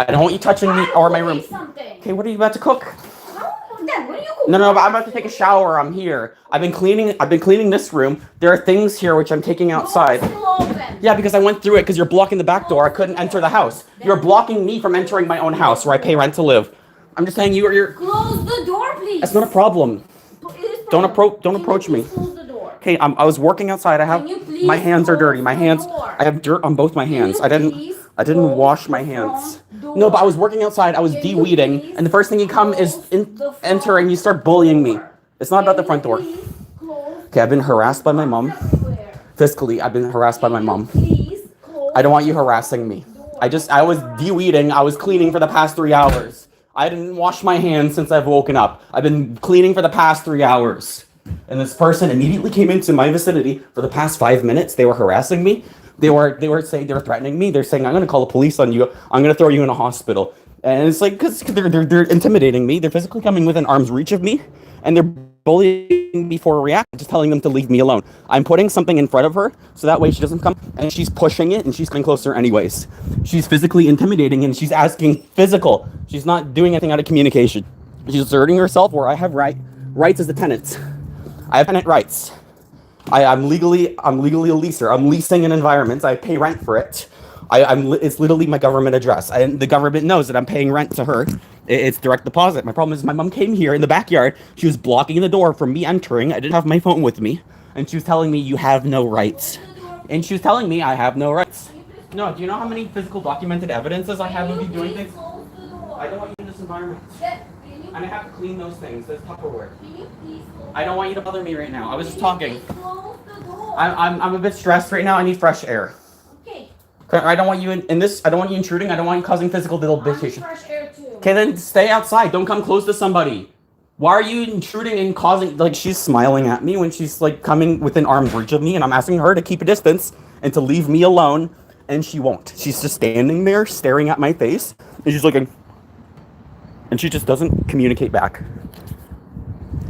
I don't want you touching me or my room. Okay, what are you about to cook? No, but I'm about to take a shower. I'm here. I've been cleaning this room. There are things here which I'm taking outside. Yeah, because I went through it because you're blocking the back door. I couldn't enter the house. You're blocking me from entering my own house where I pay rent to live. I'm just saying you're Close the door, please. That's not a problem. Don't approach me. Okay, I was working outside. My hands are dirty. My hands. I have dirt on both my hands. I didn't wash my hands. No, but I was working outside. I was de-weeding, and the first thing you come is enter and you start bullying me. It's not about the front door. Okay, I've been harassed by my mom. Physically, I've been harassed by my mom. I don't want you harassing me. I was de-weeding. I was cleaning for the past 3 hours. I didn't wash my hands since I've woken up. I've been cleaning for the past 3 hours. And this person immediately came into my vicinity for the past 5 minutes. They were harassing me. They were threatening me. They're saying, I'm going to call the police on you. I'm going to throw you in a hospital. And it's like, because they're intimidating me. They're physically coming within arm's reach of me. And they're bullying me for a reaction, just telling them to leave me alone. I'm putting something in front of her, so that way she doesn't come. And she's pushing it, and she's coming closer anyways. She's physically intimidating, and she's asking physical. She's not doing anything out of communication. She's asserting herself where I have rights as a tenant. I have tenant rights. I'm legally a leaser. I'm leasing an environment. I pay rent for it. It's literally my government address. The government knows that I'm paying rent to her. It's direct deposit. My problem is my mom came here in the backyard. She was blocking the door from me entering. I didn't have my phone with me. And she was telling me, you have no rights. And she was telling me I have no rights. No, do you know how many physical documented evidences I have of you doing things? I don't want you in this environment. And I have to clean those things. There's Tupperware. I don't want you to bother me right now. I was just talking. I'm a bit stressed right now. I need fresh air. I don't want you in this. I don't want you intruding. I don't want you causing physical debilitation. Okay, then stay outside. Don't come close to somebody. Why are you intruding and causing? Like, she's smiling at me when she's like coming within arm's reach of me, and I'm asking her to keep a distance and to leave me alone, and she won't. She's just standing there staring at my face, and she's looking, and she just doesn't communicate back.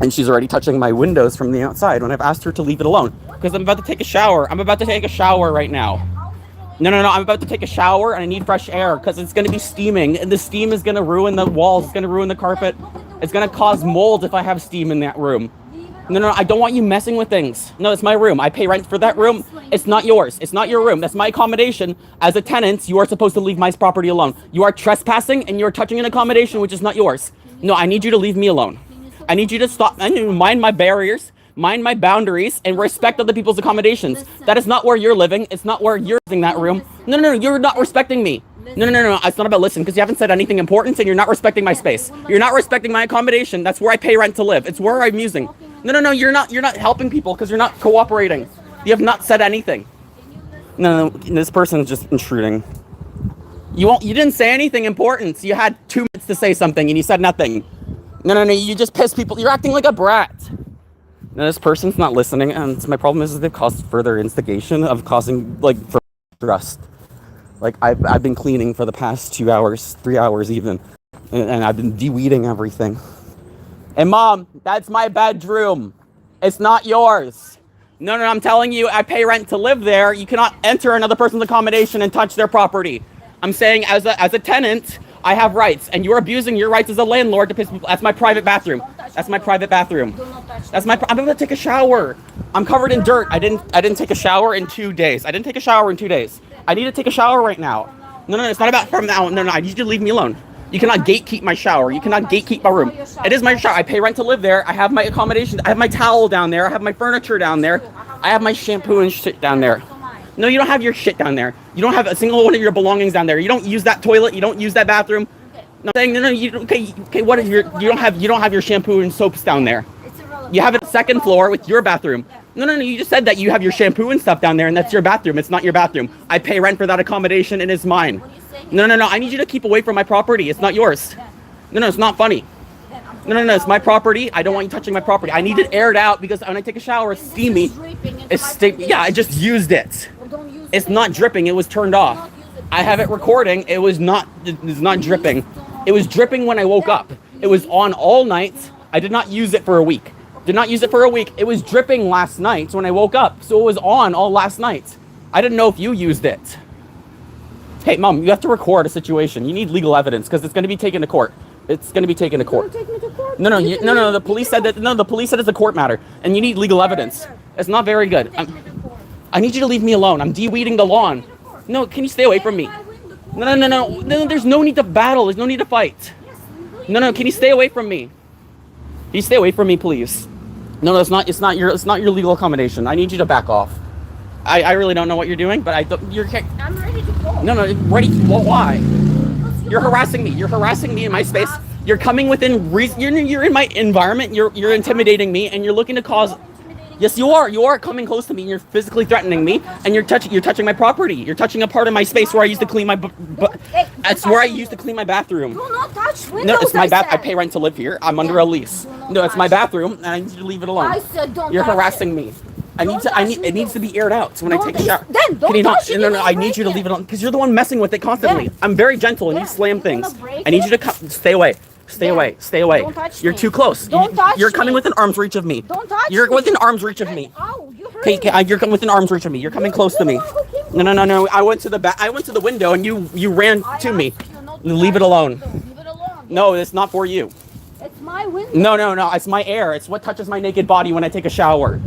And she's already touching my windows from the outside when I've asked her to leave it alone because I'm about to take a shower. I'm about to take a shower right now. No, I'm about to take a shower and I need fresh air because it's going to be steaming and the steam is going to ruin the walls. It's going to ruin the carpet. It's going to cause mold if I have steam in that room. No, I don't want you messing with things. No, it's my room. I pay rent for that room. It's not yours. It's not your room. That's my accommodation. As a tenant, you are supposed to leave my property alone. You are trespassing and you are touching an accommodation which is not yours. No, I need you to leave me alone. I need you to stop. I need to mind my barriers, mind my boundaries, and respect other people's accommodations. That is not where you're living. It's not where you're using that room. No, you're not respecting me. No, it's not about listening because you haven't said anything important and you're not respecting my space. You're not respecting my accommodation. That's where I pay rent to live. It's where I'm using. No, you're not helping people because you're not cooperating. You have not said anything. No, this person is just intruding. You didn't say anything important. You had 2 minutes to say something and you said nothing. No, you just piss people. You're acting like a brat. No, this person's not listening, and my problem is they've caused further instigation of causing, like, trust. Like, I've been cleaning for the past 2 hours, 3 hours even, and I've been de-weeding everything. And Mom, that's my bedroom. It's not yours. No, I'm telling you, I pay rent to live there. You cannot enter another person's accommodation and touch their property. I'm saying as a tenant, I have rights, and you're abusing your rights as a landlord to piss people. That's my private bathroom. That's my private bathroom. I'm about to take a shower. I'm covered in dirt. I didn't take a shower in 2 days. I need to take a shower right now. No, it's not about from now. No, I need you to leave me alone. You cannot gatekeep my shower. You cannot gatekeep my room. It is my shower. I pay rent to live there. I have my accommodation. I have my towel down there. I have my furniture down there. I have my shampoo and shit down there. No, you don't have your shit down there. You don't have a single one of your belongings down there. You don't use that toilet. You don't use that bathroom. No, okay. What is you don't have your shampoo and soaps down there. You have it second floor with your bathroom. No, you just said that you have your shampoo and stuff down there and that's your bathroom. It's not your bathroom. I pay rent for that accommodation and it's mine. No, I need you to keep away from my property. It's not yours. No, it's not funny. No, it's my property. I don't want you touching my property. I need it aired out because when I take a shower, it's steamy. Yeah, I just used it. It's not dripping. It was turned off. I have it recording. It's not dripping. It was dripping when I woke up. It was on all night. I did not use it for a week. It was dripping last night when I woke up. So it was on all last night. I didn't know if you used it. Hey, Mom, you have to record a situation. You need legal evidence because it's going to be taken to court. It's going to be taken to court. Take me to court? No. The police said that. No, the police said it's a court matter, and you need legal evidence. It's not very good. I need you to leave me alone. I'm de-weeding the lawn. No, can you stay away from me? No. There's no need to battle. There's no need to fight. No. Can you stay away from me? Can you stay away from me, please? No, it's not your legal accommodation. I need you to back off. I really don't know what you're doing, but I'm ready to go. No, ready? Well, why? You're harassing me. You're harassing me in my space. You're coming within reason. You're in my environment. You're intimidating me, and you're looking to cause. Yes, you are. You are coming close to me. And you're physically threatening me, and you're touching my property. You're touching a part of my space where I used to clean my. That's where I used to clean my bathroom. Do not touch windows. No, it's my bath. I pay rent to live here. I'm under a lease. No, it's my bathroom, and I need you to leave it alone. I said don't. You're harassing me. It needs to be aired out. So when I take a shower. Then don't touch it. No, I need you to leave it on because you're the one messing with it constantly. I'm very gentle and you slam things. I need you to come. Stay away. Stay away. Don't touch You're me. too close. Don't touch You're me. coming within arm's reach of me. Don't touch You're me. within arm's reach of me. Ow, you hurt Okay, me. you're coming within arm's reach of me. You're coming close to me. No. I went to the window and you ran to me. Leave it alone. Leave it alone. No, it's not for you. It's my window. No. It's my air. It's what touches my naked body when I take a shower.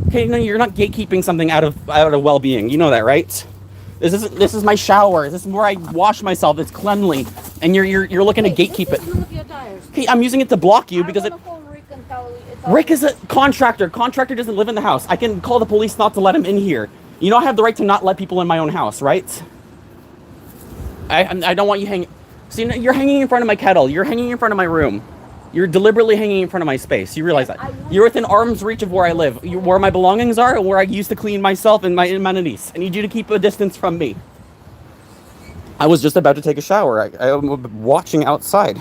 Okay, no, you're not gatekeeping something out of well-being. You know that, right? This is my shower. This is where I wash myself. It's cleanly, and you're looking to gatekeep it. Okay, I'm using it to block you because Rick is a contractor. Contractor doesn't live in the house. I can call the police not to let him in here. You know I have the right to not let people in my own house, right? I don't want you hanging. See, you're hanging in front of my kettle. You're hanging in front of my room. You're deliberately hanging in front of my space. You realize that? You're within arm's reach of where I live, where my belongings are, and where I used to clean myself and my amenities. I need you to keep a distance from me. I was just about to take a shower. I'm watching outside.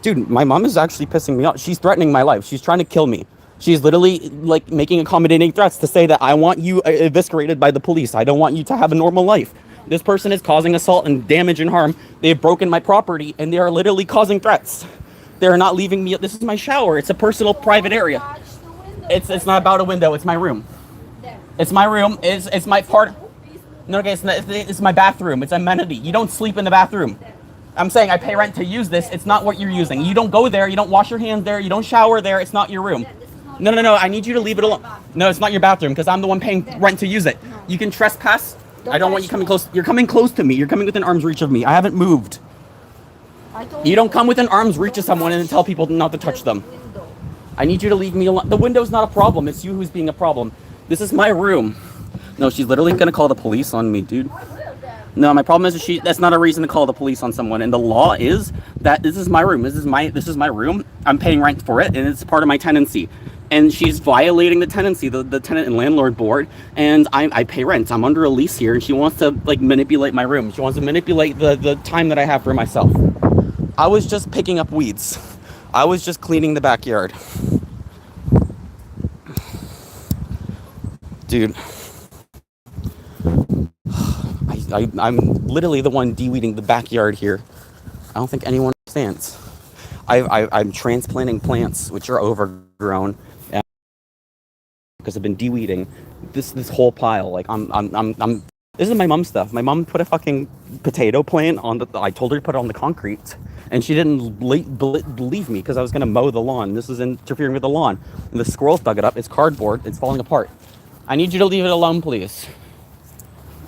Dude, my mom is actually pissing me off. She's threatening my life. She's trying to kill me. She's literally like making accommodating threats to say that I want you eviscerated by the police. I don't want you to have a normal life. This person is causing assault and damage and harm. They have broken my property and they are literally causing threats. They're not leaving me. This is my shower. It's a personal private area. It's not about a window. It's my room. It's my room. It's my part. No, okay, it's my bathroom. It's amenity. You don't sleep in the bathroom. I'm saying I pay rent to use this. It's not what you're using. You don't go there. You don't wash your hands there. You don't shower there. It's not your room. No. I need you to leave it alone. No, it's not your bathroom because I'm the one paying rent to use it. You can trespass. I don't want you coming close. You're coming close to me. You're coming within arm's reach of me. I haven't moved. You don't come within arm's reach of someone and tell people not to touch them. I need you to leave me alone. The window's not a problem. It's you who's being a problem. This is my room. No, she's literally going to call the police on me, dude. No, my problem is that's not a reason to call the police on someone. And the law is that this is my room. This is my room. I'm paying rent for it, and it's part of my tenancy. And she's violating the tenancy, the tenant and landlord board, and I pay rent. I'm under a lease here, and she wants to like manipulate my room. She wants to manipulate the time that I have for myself. I was just picking up weeds. I was just cleaning the backyard. Dude. I'm literally the one de-weeding the backyard here. I don't think anyone understands. I'm transplanting plants which are overgrown because I've been de-weeding this whole pile. Like I'm this is my mom's stuff. My mom put a fucking potato plant on I told her to put it on the concrete, and she didn't believe me because I was gonna mow the lawn. This is interfering with the lawn, and the squirrels dug it up. It's cardboard. It's falling apart. I need you to leave it alone, please.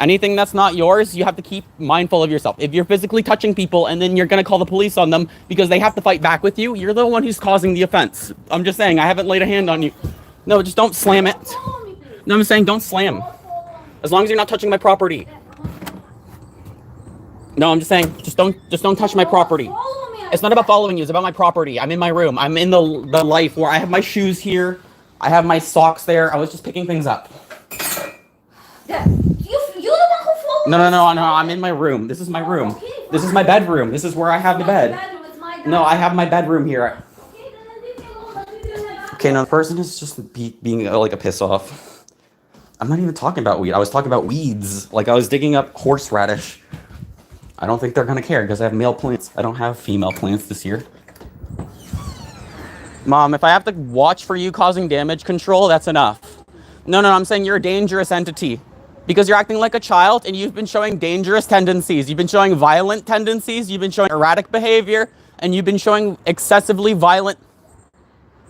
Anything that's not yours, you have to keep mindful of yourself. If you're physically touching people and then you're going to call the police on them because they have to fight back with you, you're the one who's causing the offense. I'm just saying, I haven't laid a hand on you. No, just don't slam it. No, I'm saying don't slam. As long as you're not touching my property. No, I'm just saying, just don't touch my property. It's not about following you, it's about my property. I'm in my room. I'm in the life where I have my shoes here. I have my socks there. I was just picking things up. You're the one who followed. No. I'm in my room. This is my room. This is my bedroom. This is where I have the bed. No, I have my bedroom here. Okay, now the person is just being like a piss off. I'm not even talking about weed. I was talking about weeds. Like I was digging up horseradish. I don't think they're gonna care because I have male plants. I don't have female plants this year. Mom, if I have to watch for you causing damage control, that's enough. No, I'm saying you're a dangerous entity. Because you're acting like a child and you've been showing dangerous tendencies. You've been showing violent tendencies. You've been showing erratic behavior. And you've been showing excessively violent...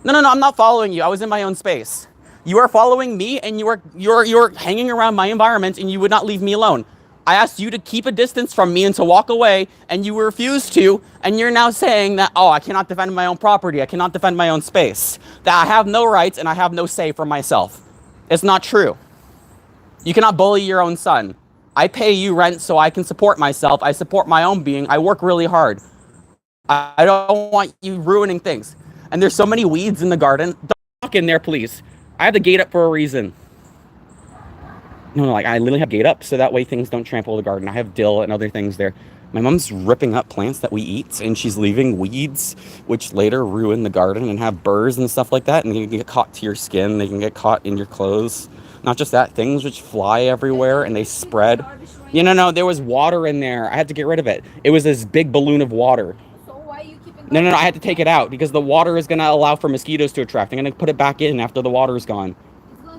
No, I'm not following you. I was in my own space. You are following me and you're hanging around my environment and you would not leave me alone. I asked you to keep a distance from me and to walk away, and you refused to, and you're now saying that, oh, I cannot defend my own property, I cannot defend my own space, that I have no rights and I have no say for myself. It's not true. You cannot bully your own son. I pay you rent so I can support myself. I support my own being. I work really hard. I don't want you ruining things. And there's so many weeds in the garden. Don't walk in there, please. I have the gate up for a reason. No, like I literally have gate up so that way things don't trample the garden. I have dill and other things there. My mom's ripping up plants that we eat, and she's leaving weeds, which later ruin the garden and have burrs and stuff like that, and they can get caught to your skin. They can get caught in your clothes. Not just that, things which fly everywhere and they spread. No, there was water in there. I had to get rid of it. It was this big balloon of water. So why are you keeping... No, I had to take it out because the water is going to allow for mosquitoes to attract. I'm going to put it back in after the water is gone.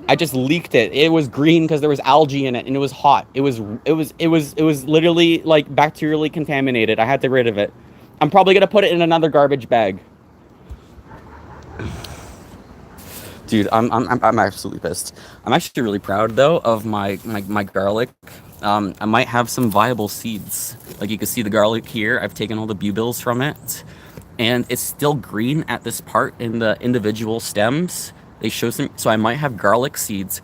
I just leaked it. It was green because there was algae in it and it was hot. It was literally like bacterially contaminated. I had to get rid of it. I'm probably going to put it in another garbage bag. Dude, I'm absolutely pissed. I'm actually really proud though of my garlic. I might have some viable seeds. Like you can see the garlic here. I've taken all the bulbils from it, and it's still green at this part in the individual stems. They show some, so I might have garlic seeds.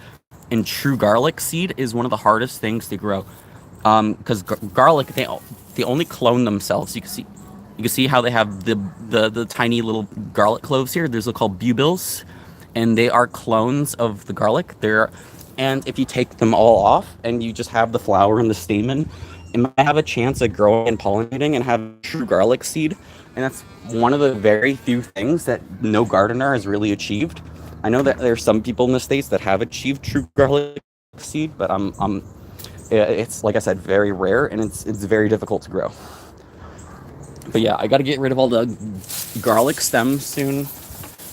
And true garlic seed is one of the hardest things to grow, because garlic they only clone themselves. You can see how they have the tiny little garlic cloves here. Those are called bulbils, and they are clones of the garlic. And if you take them all off and you just have the flower and the stamen, it might have a chance of growing and pollinating and have true garlic seed. And that's one of the very few things that no gardener has really achieved. I know that there's some people in the States that have achieved true garlic seed, but it's, like I said, very rare, and it's very difficult to grow. But yeah, I got to get rid of all the garlic stems soon,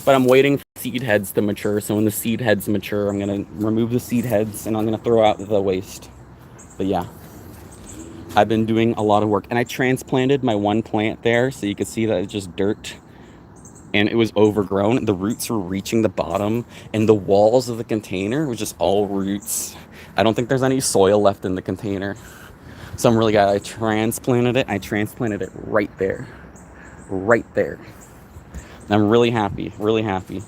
but I'm waiting for seed heads to mature. So when the seed heads mature, I'm going to remove the seed heads and I'm going to throw out the waste. But yeah, I've been doing a lot of work, and I transplanted my one plant there, so you can see that it's just dirt. And it was overgrown. The roots were reaching the bottom, and the walls of the container was just all roots. I don't think there's any soil left in the container. So I'm really glad I transplanted it. I transplanted it right there. Right there. And I'm really happy, really happy.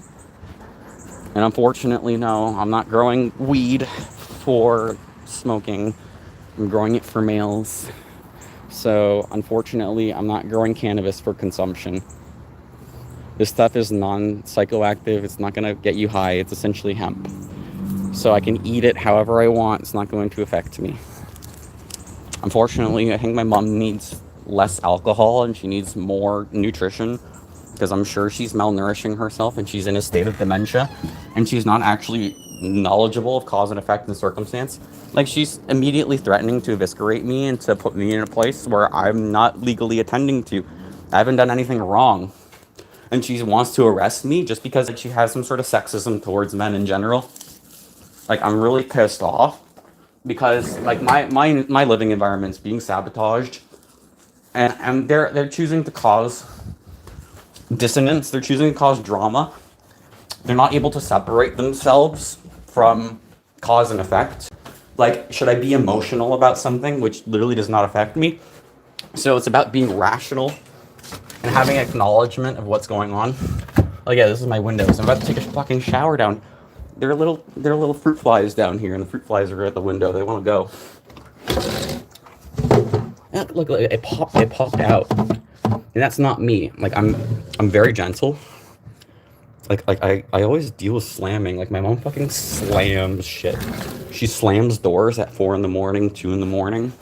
And unfortunately, no, I'm not growing weed for smoking. I'm growing it for males. So unfortunately, I'm not growing cannabis for consumption. This stuff is non-psychoactive. It's not going to get you high. It's essentially hemp. So I can eat it however I want. It's not going to affect me. Unfortunately, I think my mom needs less alcohol and she needs more nutrition, because I'm sure she's malnourishing herself and she's in a state of dementia and she's not actually knowledgeable of cause and effect and circumstance. Like, she's immediately threatening to eviscerate me and to put me in a place where I'm not legally attending to. I haven't done anything wrong. And she wants to arrest me just because she has some sort of sexism towards men in general. Like, I'm really pissed off because like my living environment's being sabotaged, and they're choosing to cause dissonance. They're choosing to cause drama. They're not able to separate themselves from cause and effect. Like, should I be emotional about something which literally does not affect me? So it's about being rational and having acknowledgement of what's going on. Oh yeah, this is my window. So I'm about to take a fucking shower down. There are little fruit flies down here, and the fruit flies are at the window. They want to go. And look, it popped out, and that's not me. Like, I'm very gentle. Like I always deal with slamming. Like, my mom fucking slams shit. She slams doors at 4 a.m, 2 a.m.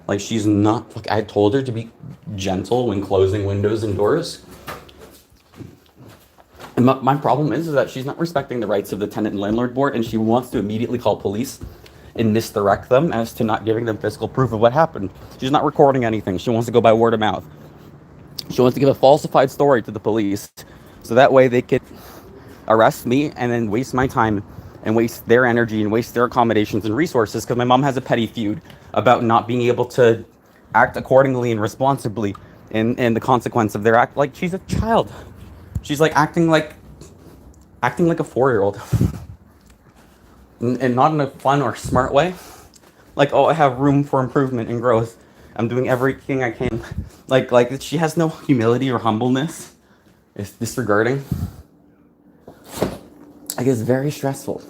Like, she's not, like, I told her to be gentle when closing windows and doors. And my problem is that she's not respecting the rights of the tenant and landlord board, and she wants to immediately call police and misdirect them as to not giving them physical proof of what happened. She's not recording anything. She wants to go by word of mouth. She wants to give a falsified story to the police, so that way they could arrest me and then waste my time and waste their energy and waste their accommodations and resources because my mom has a petty feud about not being able to act accordingly and responsibly in the consequence of their act. Like, she's a child. She's like acting like a 4-year-old, and not in a fun or smart way. Like, oh, I have room for improvement and growth. I'm doing everything I can. Like she has no humility or humbleness. It's disregarding. Like, it's very stressful.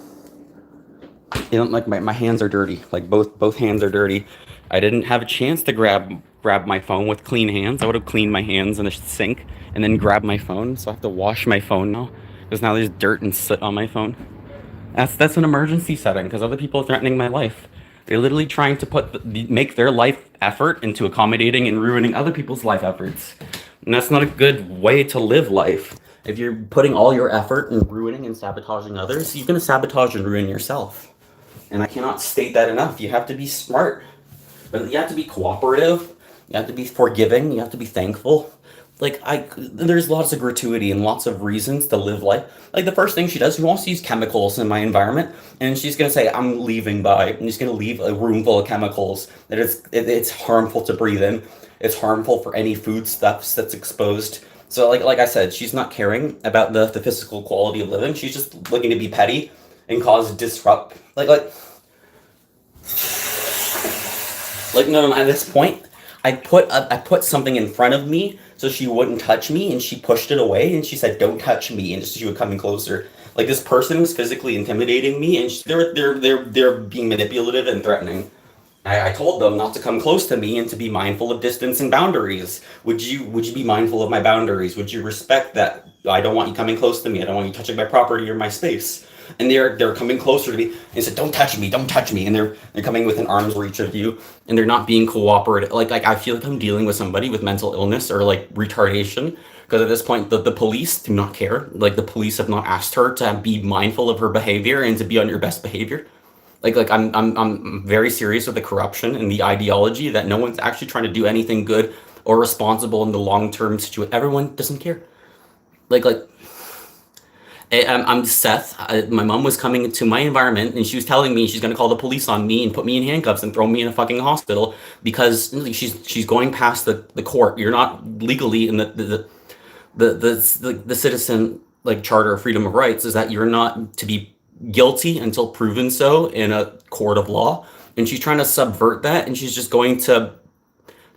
You know, like my hands are dirty. Like both hands are dirty. I didn't have a chance to grab my phone with clean hands. I would have cleaned my hands in the sink and then grabbed my phone. So I have to wash my phone now because now there's dirt and soot on my phone. That's an emergency setting because other people are threatening my life. They're literally trying to make their life effort into accommodating and ruining other people's life efforts. And that's not a good way to live life. If you're putting all your effort in ruining and sabotaging others, you're going to sabotage and ruin yourself. And I cannot state that enough. You have to be smart. But you have to be cooperative. You have to be forgiving. You have to be thankful. Like, there's lots of gratuity and lots of reasons to live life. Like, the first thing she does, she wants to use chemicals in my environment, and she's going to say, I'm leaving by, and she's going to leave a room full of chemicals that it's harmful to breathe in. It's harmful for any foodstuffs that's exposed. So, like I said, she's not caring about the physical quality of living. She's just looking to be petty and cause disrupt. Like, no, at this point, I put something in front of me so she wouldn't touch me, and she pushed it away, and she said, "Don't touch me," and just she would come in closer. Like, this person was physically intimidating me, and they're being manipulative and threatening. I told them not to come close to me and to be mindful of distance and boundaries. Would you be mindful of my boundaries? Would you respect that? I don't want you coming close to me. I don't want you touching my property or my space. And they're coming closer to me and said, don't touch me, and they're coming within arm's reach of you, and they're not being cooperative. Like I feel like I'm dealing with somebody with mental illness or like retardation, because at this point the police do not care. Like, the police have not asked her to be mindful of her behavior and to be on your best behavior. Like I'm very serious with the corruption and the ideology that no one's actually trying to do anything good or responsible in the long-term situation. Everyone doesn't care. I'm Seth. My mom was coming into my environment, and she was telling me she's going to call the police on me and put me in handcuffs and throw me in a fucking hospital because she's going past the court. You're not legally in the citizen like charter of freedom of rights is that you're not to be guilty until proven so in a court of law. And she's trying to subvert that, and she's just going to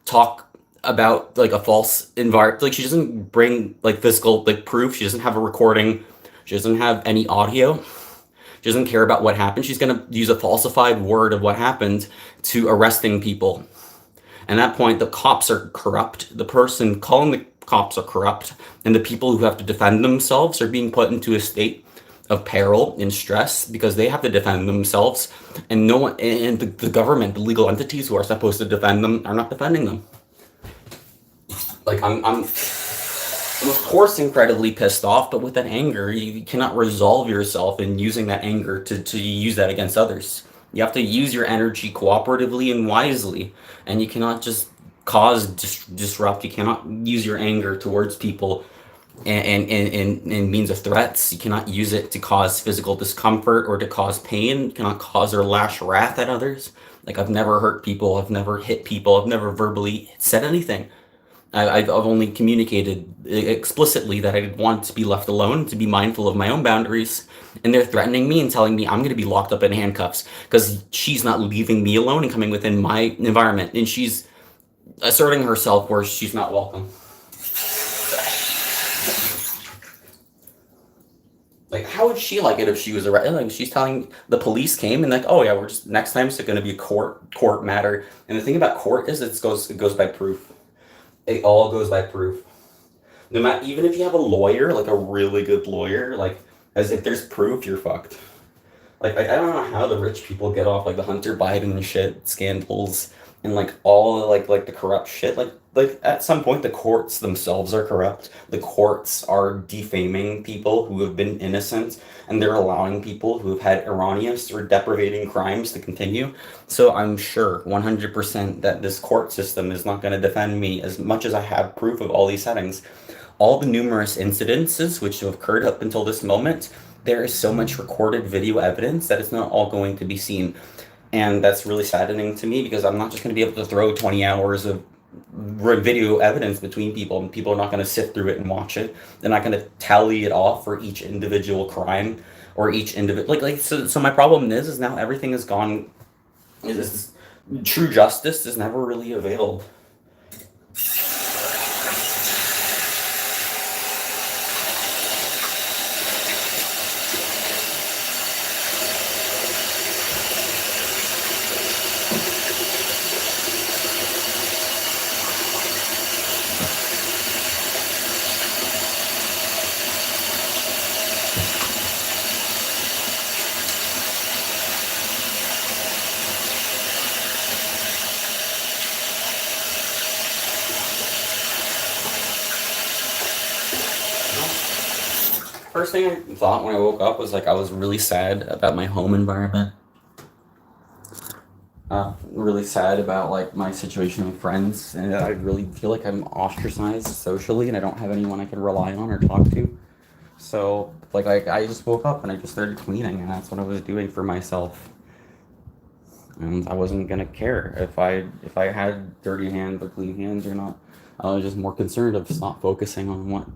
talk about like a false environment. Like, she doesn't bring like physical like proof. She doesn't have a recording. She doesn't have any audio. She doesn't care about what happened. She's going to use a falsified word of what happened to arresting people. And at that point, the cops are corrupt. The person calling the cops are corrupt. And the people who have to defend themselves are being put into a state of peril and stress because they have to defend themselves. And no one, and the government, the legal entities who are supposed to defend them are not defending them. Like, I'm of course incredibly pissed off, but with that anger, you cannot resolve yourself in using that anger to use that against others. You have to use your energy cooperatively and wisely, and you cannot just cause disrupt. You cannot use your anger towards people and means of threats. You cannot use it to cause physical discomfort or to cause pain. You cannot cause or lash wrath at others. Like, I've never hurt people. I've never hit people. I've never verbally said anything. I've only communicated explicitly that I want to be left alone, to be mindful of my own boundaries, and they're threatening me and telling me I'm going to be locked up in handcuffs because she's not leaving me alone and coming within my environment, and she's asserting herself where she's not welcome. Like, how would she like it if she was arrested? Like, she's telling the police came and like, oh yeah, we're just next time it's going to be a court matter. And the thing about court is it goes by proof. It all goes by proof. No matter, even if you have a lawyer, like a really good lawyer, like, as if there's proof, you're fucked. Like, I don't know how the rich people get off, like the Hunter Biden shit scandals and like all like the corrupt shit. Like at some point the courts themselves are corrupt. The courts are defaming people who have been innocent, and they're allowing people who have had erroneous or deprivating crimes to continue. So I'm sure 100% that this court system is not going to defend me as much as I have proof of all these settings. All the numerous incidences which have occurred up until this moment, there is so much recorded video evidence that it's not all going to be seen. And that's really saddening to me because I'm not just going to be able to throw 20 hours of video evidence between people and people are not going to sift through it and watch it. They're not going to tally it off for each individual crime or each individual so my problem is now everything is gone. Is true justice is never really availed. First thing I thought when I woke up was like I was really sad about my home environment. Really sad about like my situation with friends, and I really feel like I'm ostracized socially, and I don't have anyone I can rely on or talk to. So like I just woke up and I just started cleaning, and that's what I was doing for myself. And I wasn't gonna care if I had dirty hands or clean hands or not. I was just more concerned of stop focusing on what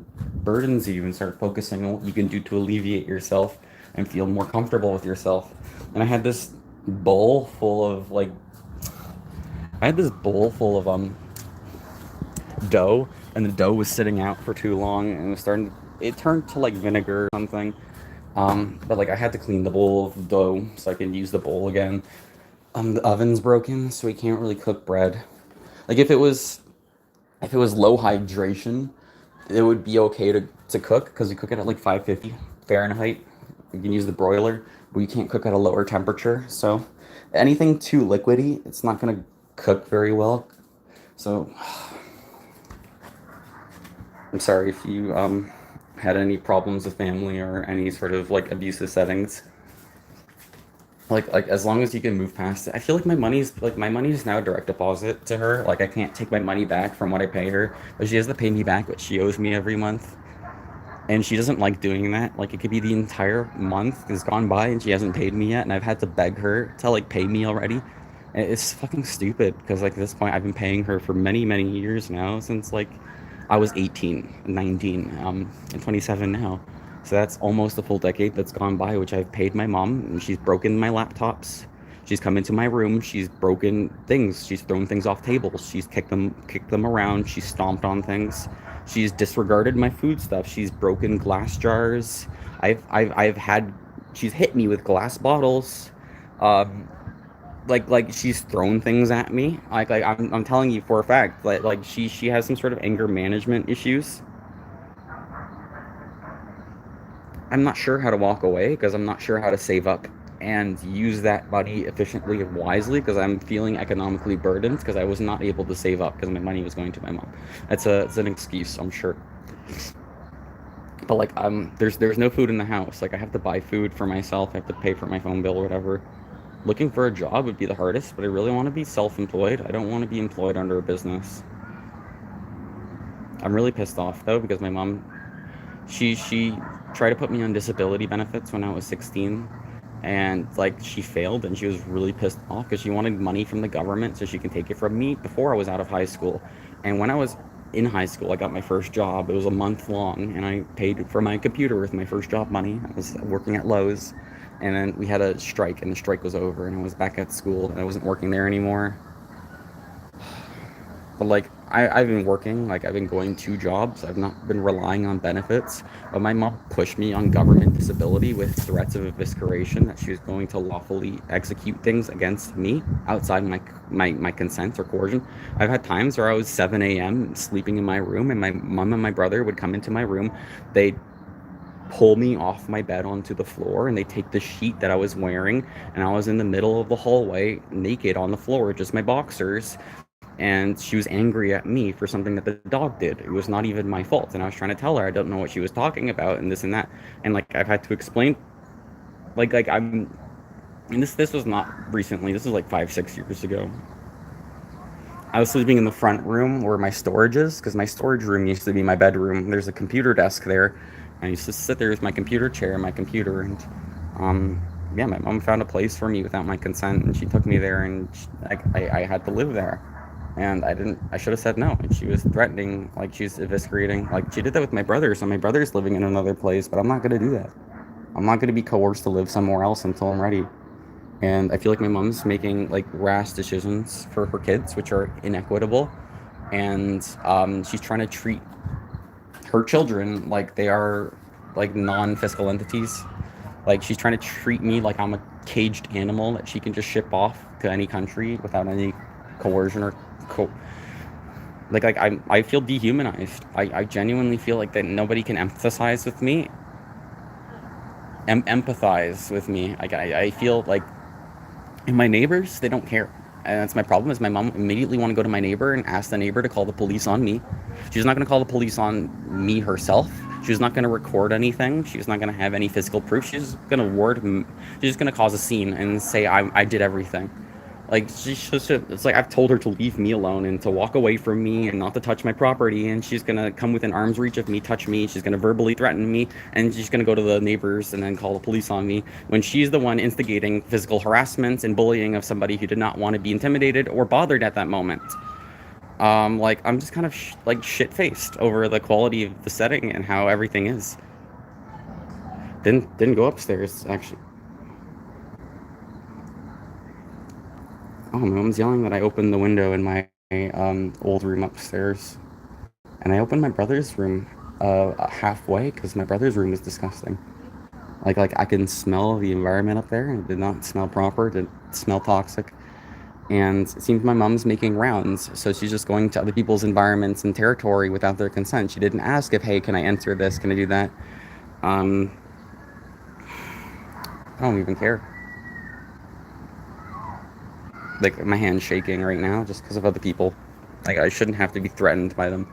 burdens you and start focusing on what you can do to alleviate yourself and feel more comfortable with yourself. And I had this bowl full of dough, and the dough was sitting out for too long and it turned to like vinegar or something. But like I had to clean the bowl of dough so I can use the bowl again. The oven's broken, so we can't really cook bread. Like if it was low hydration, it would be okay to cook because you cook it at like 550 Fahrenheit. You can use the broiler, but you can't cook at a lower temperature. So anything too liquidy, it's not gonna cook very well. So I'm sorry if you had any problems with family or any sort of like abusive settings. Like as long as you can move past it. I feel like my money's now direct deposit to her. Like I can't take my money back from what I pay her, but she has to pay me back what she owes me every month. And she doesn't like doing that. Like it could be the entire month has gone by and she hasn't paid me yet, and I've had to beg her to like pay me already. And it's fucking stupid because like at this point I've been paying her for many, many years now, since like I was 18, 19, and 27 now. So that's almost a full decade that's gone by, which I've paid my mom, and she's broken my laptops. She's come into my room. She's broken things. She's thrown things off tables. She's kicked them around. She's stomped on things. She's disregarded my food stuff. She's broken glass jars. She's hit me with glass bottles. Like she's thrown things at me. I'm telling you for a fact. Like she has some sort of anger management issues. I'm not sure how to walk away because I'm not sure how to save up and use that money efficiently and wisely because I'm feeling economically burdened because I was not able to save up because my money was going to my mom. It's an excuse, I'm sure. But like there's no food in the house. Like I have to buy food for myself. I have to pay for my phone bill or whatever. Looking for a job would be the hardest, but I really want to be self-employed. I don't want to be employed under a business. I'm really pissed off though because my mom, she tried to put me on disability benefits when I was 16, and like she failed, and she was really pissed off because she wanted money from the government so she can take it from me before I was out of high school. And when I was in high school, I got my first job. It was a month long, and I paid for my computer with my first job money. I was working at Lowe's, and then we had a strike, and the strike was over, and I was back at school, and I wasn't working there anymore. But like I've been working, like I've been going 2 jobs. I've not been relying on benefits. But my mom pushed me on government disability with threats of evisceration, that she was going to lawfully execute things against me outside my consent or coercion. I've had times where I was 7 a.m. sleeping in my room, and my mom and my brother would come into my room. They'd pull me off my bed onto the floor, and they take the sheet that I was wearing, and I was in the middle of the hallway naked on the floor, just my boxers. And she was angry at me for something that the dog did. It was not even my fault. And I was trying to tell her I don't know what she was talking about and this and that. And like I've had to explain, and this was not recently. This was like 5-6 years ago. I was sleeping in the front room where my storage is, because my storage room used to be my bedroom. There's a computer desk there, I used to sit there with my computer chair and my computer, and um, yeah, my mom found a place for me without my consent, and she took me there, and I had to live there, and I should have said no, and she was threatening, like she's eviscerating, like she did that with my brothers, and my brother's living in another place, but I'm not gonna do that. I'm not gonna be coerced to live somewhere else until I'm ready. And I feel like my mom's making like rash decisions for her kids, which are inequitable, and she's trying to treat her children like they are like non-fiscal entities. Like she's trying to treat me like I'm a caged animal that she can just ship off to any country without any coercion or co- like I feel dehumanized. I genuinely feel like that nobody can empathize with me, empathize with me. Like I feel like, and my neighbors, they don't care. And that's my problem is my mom immediately want to go to my neighbor and ask the neighbor to call the police on me. She's not going to call the police on me herself. She's not going to record anything. She's not going to have any physical proof. She's going to she's just going to cause a scene and say I did everything. Like it's like I've told her to leave me alone and to walk away from me and not to touch my property. And she's gonna come within arm's reach of me, touch me. She's gonna verbally threaten me, and she's gonna go to the neighbors and then call the police on me when she's the one instigating physical harassment and bullying of somebody who did not want to be intimidated or bothered at that moment. Like I'm just kind of like shit faced over the quality of the setting and how everything is. Didn't go upstairs actually. Oh, my mom's yelling that I opened the window in my old room upstairs, and I opened my brother's room halfway because my brother's room is disgusting. Like I can smell the environment up there, and it did not smell proper. It did smell toxic, and it seems my mom's making rounds, so she's just going to other people's environments and territory without their consent. She didn't ask if, hey, can I enter this? Can I do that? Um, I don't even care. Like my hand's shaking right now just because of other people. Like I shouldn't have to be threatened by them.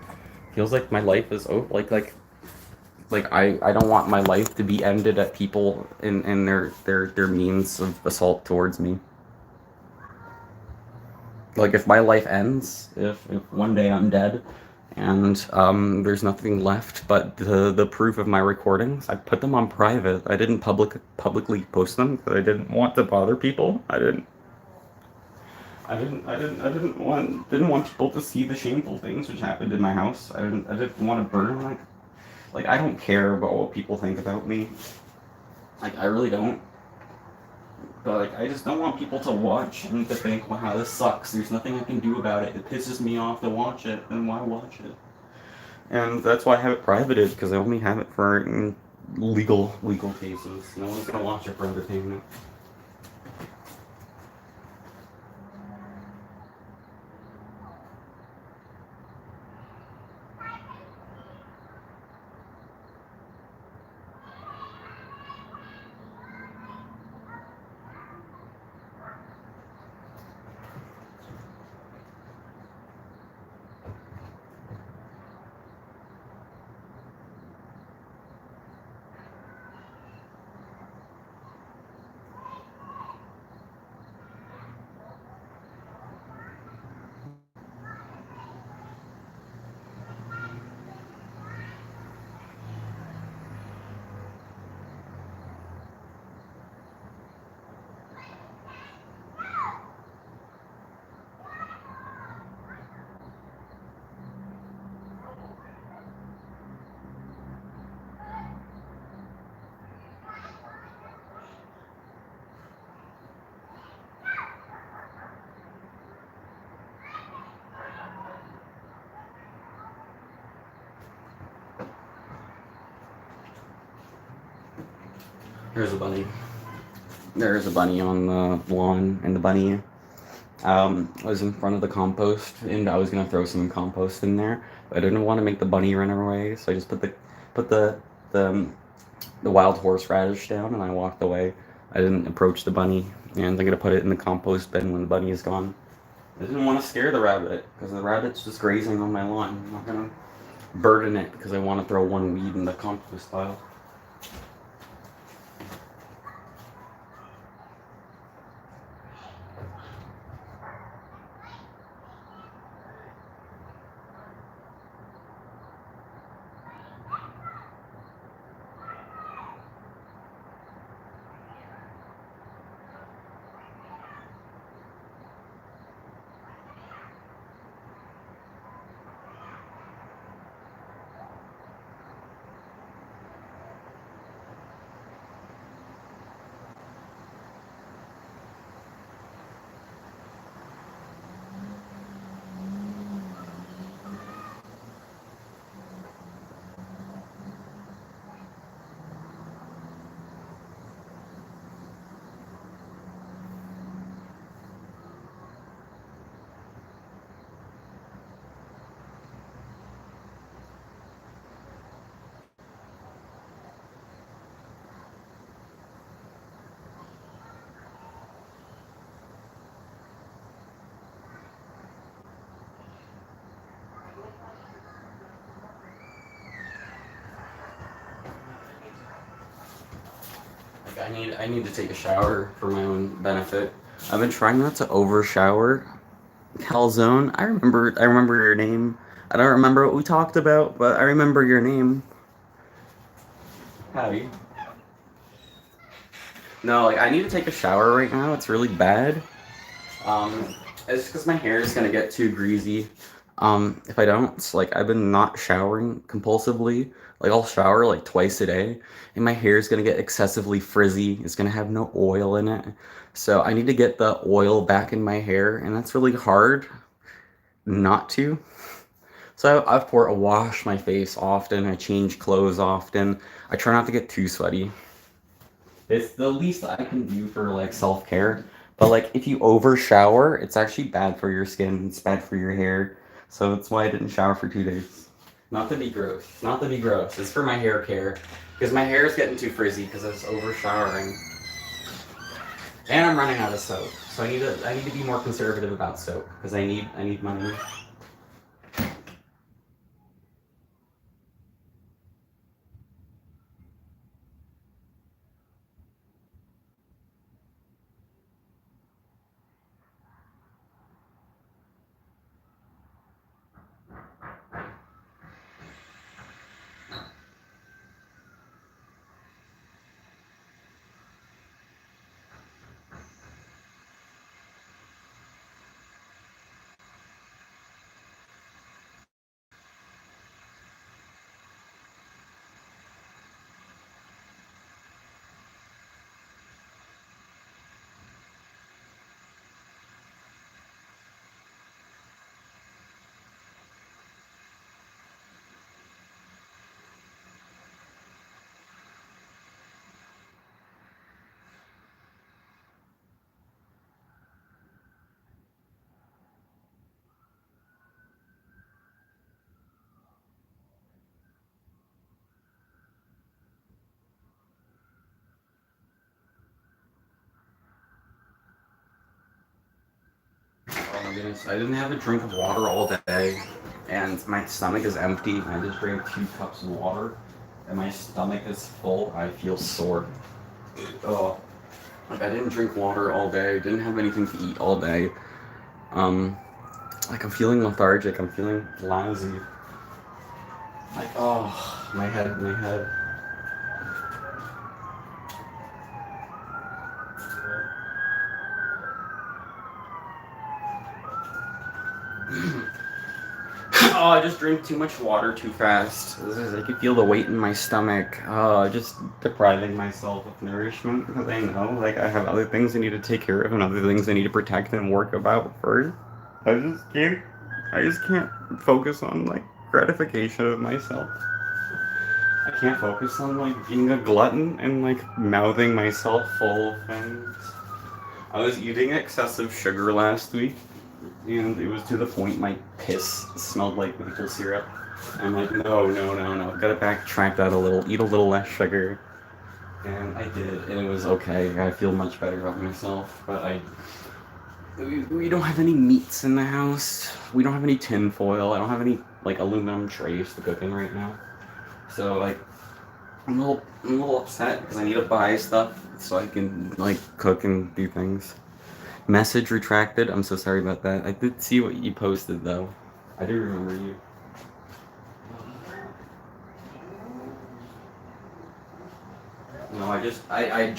Feels like my life is over. Like I don't want my life to be ended at people in their means of assault towards me. Like if my life ends, if one day I'm dead, and there's nothing left but the proof of my recordings, I put them on private. I didn't publicly post them because I didn't want to bother people. I didn't want people to see the shameful things which happened in my house. I didn't want to burn like I don't care about what people think about me. Like I really don't. But like I just don't want people to watch and to think, wow, this sucks. There's nothing I can do about it. It pisses me off to watch it. Then why watch it? And that's why I have it privated because I only have it for legal cases. No one's gonna watch it for entertainment. There's a bunny. There is a bunny on the lawn, and the bunny was in front of the compost, and I was gonna throw some compost in there, but I didn't want to make the bunny run away, so I just put the the wild horseradish down, and I walked away. I didn't approach the bunny, and I'm gonna put it in the compost bin when the bunny is gone. I didn't want to scare the rabbit because the rabbit's just grazing on my lawn. I'm not gonna burden it because I want to throw one weed in the compost pile. I need to take a shower for my own benefit. I've been trying not to over shower. Calzone, I remember your name. I don't remember what we talked about, but I remember your name. Howdy. No, like I need to take a shower right now. It's really bad. Um, it's because my hair is gonna get too greasy. If I don't, it's like I've been not showering compulsively. Like I'll shower like twice a day, and my hair is gonna get excessively frizzy. It's gonna have no oil in it. So I need to get the oil back in my hair, and that's really hard not to. So I of course wash my face often. I change clothes often. I try not to get too sweaty. It's the least I can do for like self-care. But like if you over shower, it's actually bad for your skin. It's bad for your hair. So that's why I didn't shower for 2 days. Not to be gross. Not to be gross. It's for my hair care. Because my hair is getting too frizzy because I was over showering. And I'm running out of soap. So I need to be more conservative about soap. Because I need money. Oh my goodness, I didn't have a drink of water all day, and my stomach is empty. I just drank 2 cups of water, and my stomach is full. I feel sore. Oh, like I didn't drink water all day. Didn't have anything to eat all day. Um, like I'm feeling lethargic. I'm feeling lousy. Like oh, my head, my head. Oh, I just drank too much water too fast. I could feel the weight in my stomach. Just depriving myself of nourishment because I know, like, I have other things I need to take care of and other things I need to protect and work about first. I just can't. I just can't focus on like gratification of myself. I can't focus on like being a glutton and like mouthing myself full of things. I was eating excessive sugar last week, and it was to the point my piss smelled like maple syrup. I'm like, no, no, no, no. Gotta backtrack that a little. Eat a little less sugar. And I did, and it was okay. I feel much better about myself. But we don't have any meats in the house. We don't have any tin foil. I don't have any like aluminum trays to cook in right now. So like, I'm a little upset because I need to buy stuff so I can like cook and do things. Message retracted. I'm so sorry about that. I did see what you posted though. I do remember you. No, I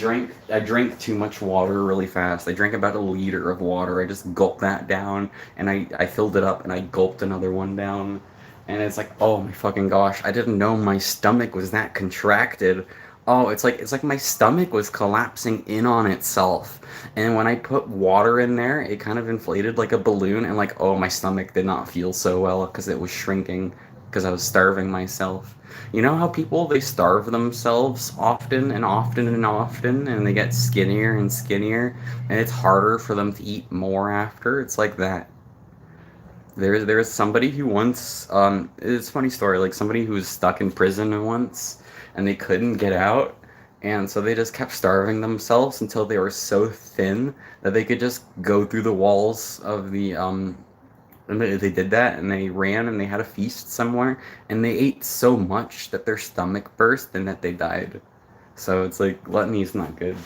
drank too much water really fast. I drank about a liter of water. I just gulped that down and I filled it up and I gulped another one down. And it's like, oh my fucking gosh, I didn't know my stomach was that contracted. Oh, it's like my stomach was collapsing in on itself. And when I put water in there, it kind of inflated like a balloon and like, oh, my stomach did not feel so well because it was shrinking because I was starving myself. You know how people they starve themselves often and often and often and they get skinnier and skinnier and it's harder for them to eat more after? It's like that. There's somebody who once it's a funny story, like somebody who was stuck in prison once and they couldn't get out and so they just kept starving themselves until they were so thin that they could just go through the walls of the and they did that and they ran and they had a feast somewhere and they ate so much that their stomach burst and that they died. So it's like gluttony's not good.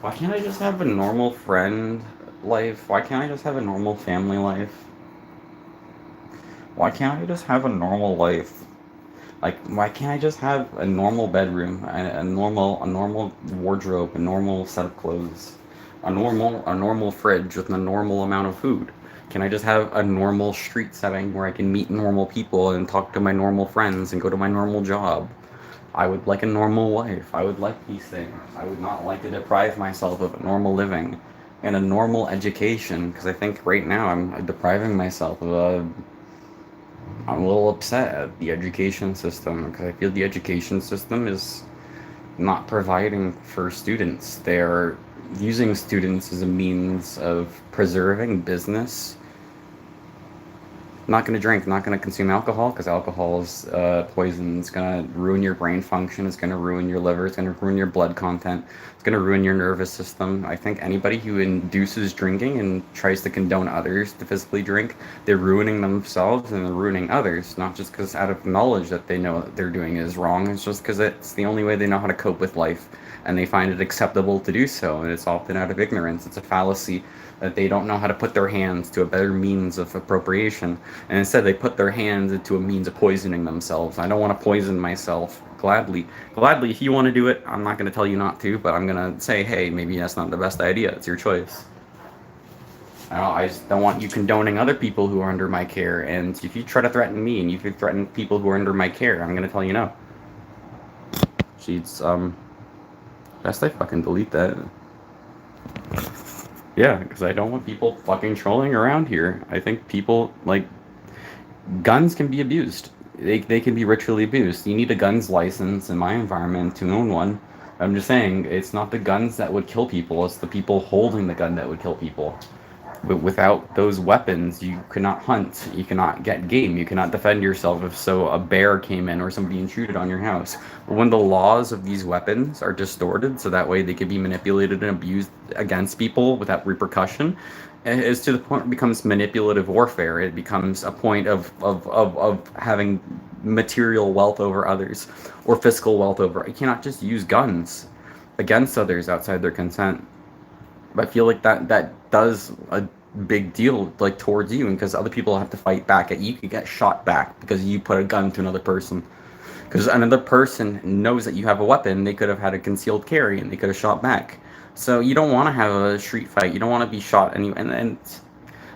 Why can't I just have a normal friend life? Why can't I just have a normal family life? Why can't I just have a normal life? Like, why can't I just have a normal bedroom, a normal wardrobe, a normal set of clothes, a normal fridge with a normal amount of food? Can I just have a normal street setting where I can meet normal people and talk to my normal friends and go to my normal job? I would like a normal life. I would like these things. I would not like to deprive myself of a normal living and a normal education, because I think right now I'm depriving myself of a. I'm a little upset at the education system because I feel the education system is not providing for students. They're using students as a means of preserving business. Not going to drink, not going to consume alcohol, because alcohol is poison. It's going to ruin your brain function. It's going to ruin your liver. It's going to ruin your blood content. It's going to ruin your nervous system. I think anybody who induces drinking and tries to condone others to physically drink, they're ruining themselves and they're ruining others, not just because out of knowledge that they know what they're doing is wrong. It's just because it's the only way they know how to cope with life, and they find it acceptable to do so, and it's often out of ignorance. It's a fallacy that they don't know how to put their hands to a better means of appropriation, and instead they put their hands into a means of poisoning themselves. I don't want to poison myself. Gladly, if you want to do it, I'm not going to tell you not to, but I'm going to say, hey, maybe that's not the best idea. It's your choice. I just don't want you condoning other people who are under my care, and if you try to threaten me and you threaten people who are under my care, I'm going to tell you no. She's, best I fucking delete that. Yeah, because I don't want people fucking trolling around here. I think people, like, guns can be abused. They can be ritually abused. You need a guns license in my environment to own one. I'm just saying, it's not the guns that would kill people, it's the people holding the gun that would kill people. But without those weapons, you cannot hunt, you cannot get game, you cannot defend yourself if so a bear came in or somebody intruded on your house. But when the laws of these weapons are distorted so that way they can be manipulated and abused against people without repercussion, it's to the point it becomes manipulative warfare. It becomes a point of having material wealth over others or fiscal wealth over. You cannot just use guns against others outside their consent. I feel like that does a big deal like towards you, and because other people have to fight back at you, could get shot back because you put a gun to another person. Because another person knows that you have a weapon, they could have had a concealed carry and they could have shot back. So you don't want to have a street fight. You don't want to be shot anyway. And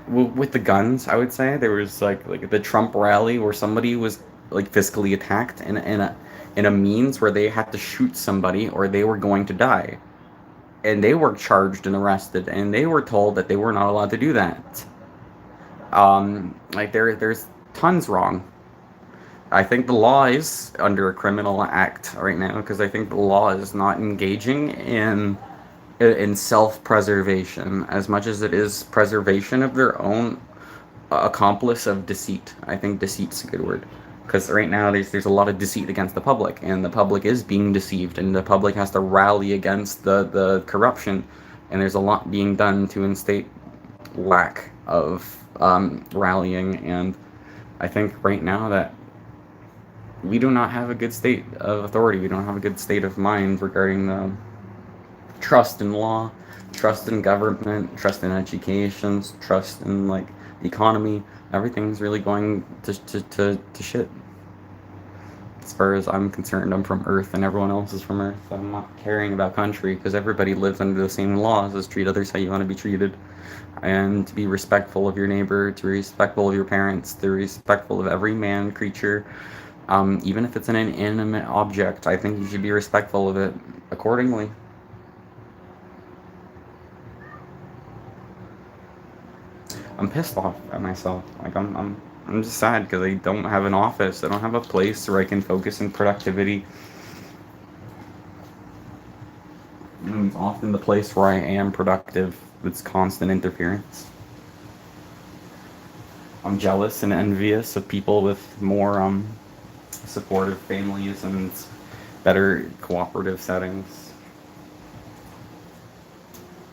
with the guns, I would say there was like the Trump rally where somebody was like physically attacked in a means where they had to shoot somebody or they were going to die. And they were charged and arrested, and they were told that they were not allowed to do that. Like there's tons wrong. I think the law is under a criminal act right now because I think the law is not engaging in self-preservation as much as it is preservation of their own accomplice of deceit. I think deceit's a good word. Because right now there's a lot of deceit against the public, and the public is being deceived, and the public has to rally against the corruption, and there's a lot being done to instate lack of rallying, and I think right now that we do not have a good state of authority, we don't have a good state of mind regarding the trust in law, trust in government, trust in education, trust in like the economy. Everything's really going to shit. As far as I'm concerned, I'm from Earth and everyone else is from Earth. I'm not caring about country because everybody lives under the same laws as treat others how you want to be treated. And to be respectful of your neighbor, to be respectful of your parents, to be respectful of every man, creature, even if it's an inanimate object, I think you should be respectful of it accordingly. I'm pissed off at myself. Like I'm just sad because I don't have an office. I don't have a place where I can focus on productivity. And it's often the place where I am productive. It's constant interference. I'm jealous and envious of people with more supportive families and better cooperative settings.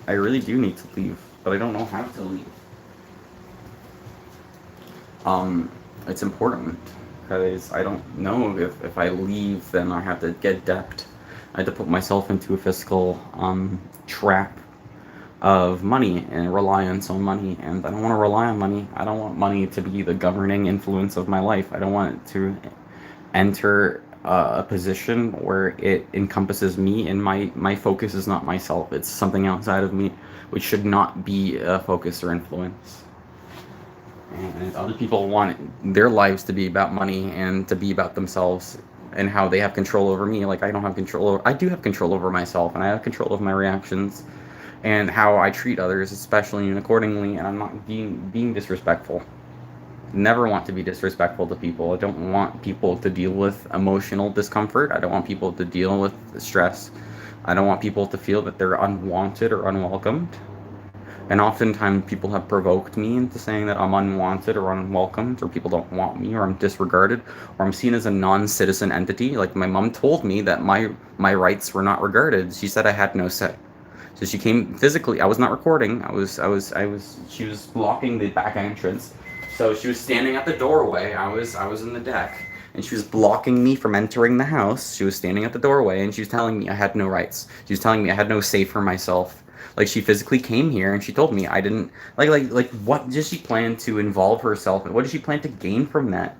I really do need to leave, but I don't know how to leave. It's important because I don't know if I leave, then I have to get debt. I have to put myself into a fiscal trap of money and reliance on money, and I don't want to rely on money. I don't want money to be the governing influence of my life. I don't want it to enter a position where it encompasses me and my focus is not myself. It's something outside of me, which should not be a focus or influence. And other people want their lives to be about money and to be about themselves and how they have control over me. Like I don't have control over, I do have control over myself, and I have control of my reactions and how I treat others, especially and accordingly. And I'm not being disrespectful. Never want to be disrespectful to people. I don't want people to deal with emotional discomfort. I don't want people to deal with stress. I don't want people to feel that they're unwanted or unwelcomed. And oftentimes people have provoked me into saying that I'm unwanted or unwelcomed, or people don't want me, or I'm disregarded, or I'm seen as a non-citizen entity. Like my mom told me that my rights were not regarded. She said I had no say. So she came physically. I was not recording. She was blocking the back entrance. So she was standing at the doorway. I was in the deck, and she was blocking me from entering the house. She was standing at the doorway, and she was telling me I had no rights. She was telling me I had no say for myself. Like she physically came here and she told me I didn't like what did she plan to involve herself in? What did she plan to gain from that?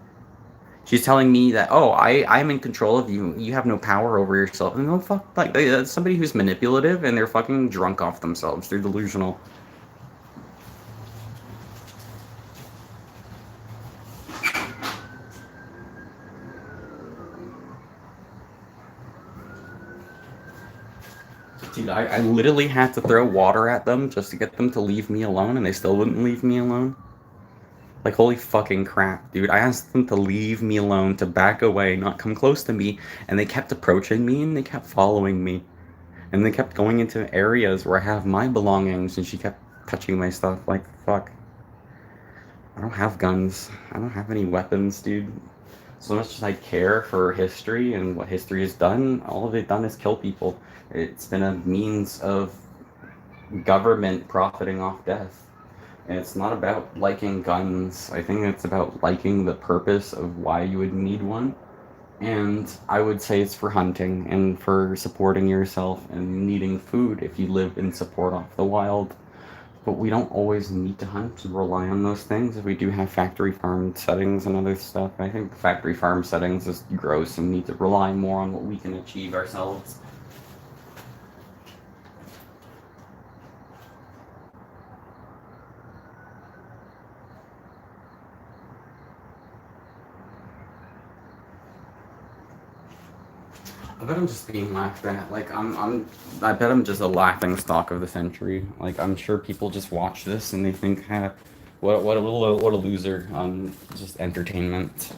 She's telling me that, oh, I'm in control of you. You have no power over yourself. And no fuck, like that's somebody who's manipulative and they're fucking drunk off themselves. They're delusional. Dude, I literally had to throw water at them just to get them to leave me alone, and they still wouldn't leave me alone. Like, holy fucking crap, dude. I asked them to leave me alone, to back away, not come close to me, and they kept approaching me, and they kept following me. And they kept going into areas where I have my belongings, and she kept touching my stuff. Like, fuck. I don't have guns. I don't have any weapons, dude. So much as I care for history and what history has done, all of it done is kill people. It's been a means of government profiting off death. And it's not about liking guns. I think it's about liking the purpose of why you would need one. And I would say it's for hunting and for supporting yourself and needing food if you live in support off the wild. But we don't always need to hunt and rely on those things. If we do have factory farm settings and other stuff, I think factory farm settings is gross and need to rely more on what we can achieve ourselves. I bet I'm just being laughed at. Like I bet I'm just a laughing stock of the century. Like I'm sure people just watch this and they think, what a loser. Just entertainment.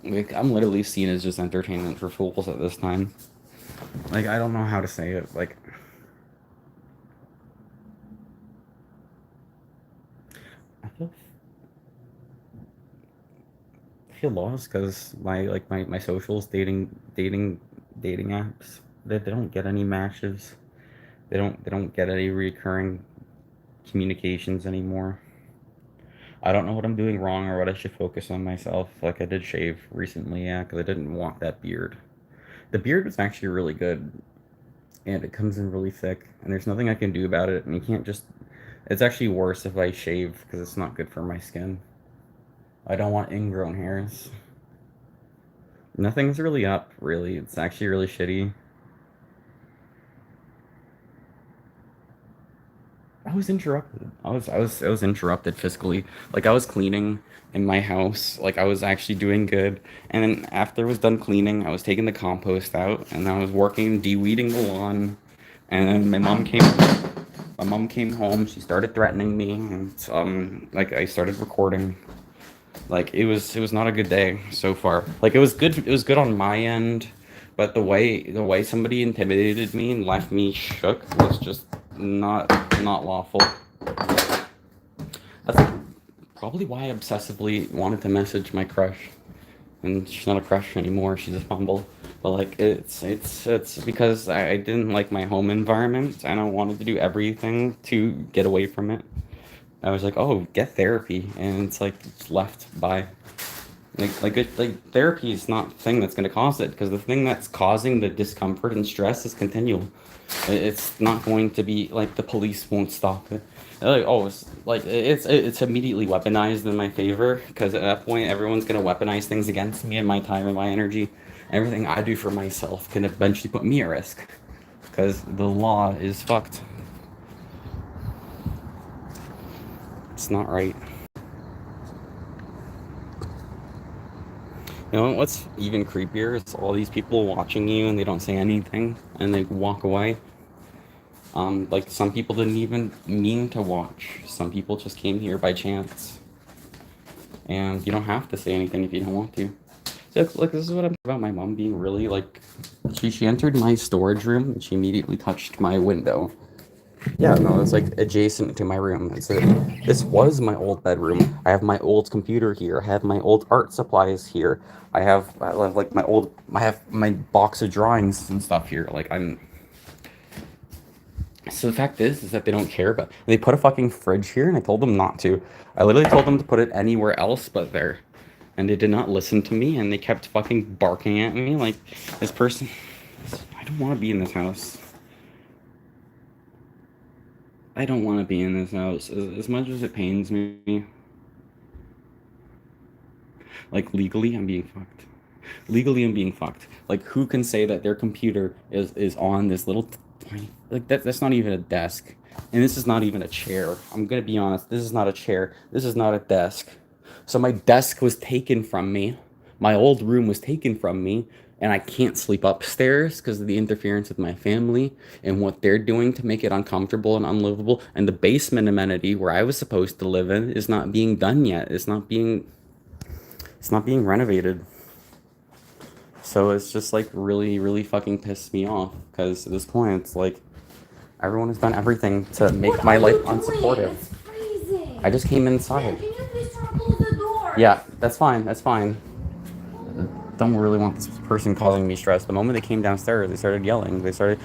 Like I'm literally seen as just entertainment for fools at this time. Like I don't know how to say it. Like I feel lost because my socials dating apps they don't get any matches. They don't get any recurring communications anymore. I don't know what I'm doing wrong or what I should focus on myself. Like I did shave recently, yeah, because I didn't want that beard. The beard was actually really good, and it comes in really thick, and there's nothing I can do about it. And you can't just. It's actually worse if I shave because it's not good for my skin. I don't want ingrown hairs. Nothing's really up, really. It's actually really shitty. I was interrupted. I was interrupted fiscally. Like I was cleaning in my house. Like I was actually doing good. And then after I was done cleaning, I was taking the compost out and I was working de-weeding the lawn. And then my mom came home. She started threatening me and like I started recording. Like it was not a good day so far. Like it was good on my end, But the way somebody intimidated me and left me shook was just not lawful. That's probably why I obsessively wanted to message my crush. And she's not a crush anymore, she's a fumble. But like it's because I didn't like my home environment and I wanted to do everything to get away from it. I was like, oh, get therapy, and it's like it's left by like therapy is not the thing that's going to cause it, because the thing that's causing the discomfort and stress is continual. It's not going to be like the police won't stop it. Like, oh, it's immediately weaponized in my favor, because at that point everyone's going to weaponize things against me and my time and my energy. Everything I do for myself can eventually put me at risk, because the law is fucked. It's not right. You know what's even creepier is all these people watching you and they don't say anything and they walk away. Like some people didn't even mean to watch. Some people just came here by chance. And you don't have to say anything if you don't want to. So look, this is what I'm about my mom being really like, she entered my storage room and she immediately touched my window. Yeah, no, it's like adjacent to my room. This was my old bedroom. I have my old computer here. I have my old art supplies here. I have like I have my box of drawings and stuff here. Like so the fact is that they don't care about. They put a fucking fridge here, and I told them not to. I literally told them to put it anywhere else but there, and they did not listen to me, and they kept fucking barking at me like this person. I don't want to be in this house. I don't want to be in this house as much as it pains me. Like legally, I'm being fucked. Legally, I'm being fucked. Like, who can say that their computer is on this little tiny, like that's not even a desk, and this is not even a chair. I'm gonna be honest. This is not a chair. This is not a desk. So my desk was taken from me. My old room was taken from me. And I can't sleep upstairs because of the interference with my family and what they're doing to make it uncomfortable and unlivable. And the basement amenity where I was supposed to live in is not being done yet. It's not being renovated. So it's just like really, really fucking pissed me off, because at this point it's like everyone has done everything to make my life unsupportive. It's freezing. I just came inside. Can you please try to close the door? Yeah, that's fine. That's fine. Don't really want this person causing me stress. The moment they came downstairs, they started yelling. They started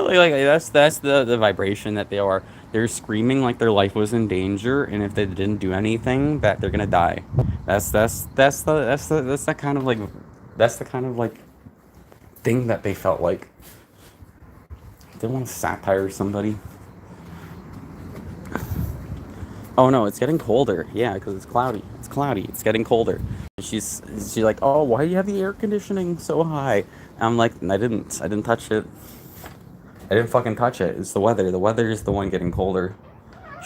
like that's the vibration that they are. They're screaming like their life was in danger, and if they didn't do anything, that they're gonna die. That's the kind of like thing that they felt like. They want to satire somebody. Oh no, it's getting colder. Yeah, because it's cloudy. It's cloudy. It's getting colder. She's like, oh, why do you have the air conditioning so high? And I'm like, I didn't touch it. I didn't fucking touch it. It's the weather. The weather is the one getting colder.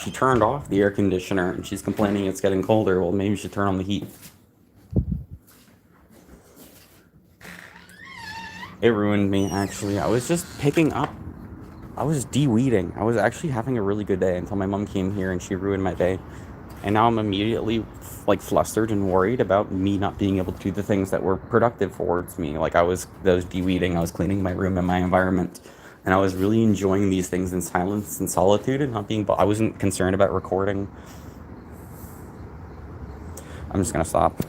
She turned off the air conditioner and she's complaining it's getting colder. Well, maybe you should turn on the heat. It ruined me, actually. I was just picking up. I was de-weeding. I was actually having a really good day until my mom came here and she ruined my day. And now I'm immediately like flustered and worried about me not being able to do the things that were productive towards me. Like I was de-weeding, I was cleaning my room and my environment. And I was really enjoying these things in silence and solitude and not being, I wasn't concerned about recording. I'm just gonna stop.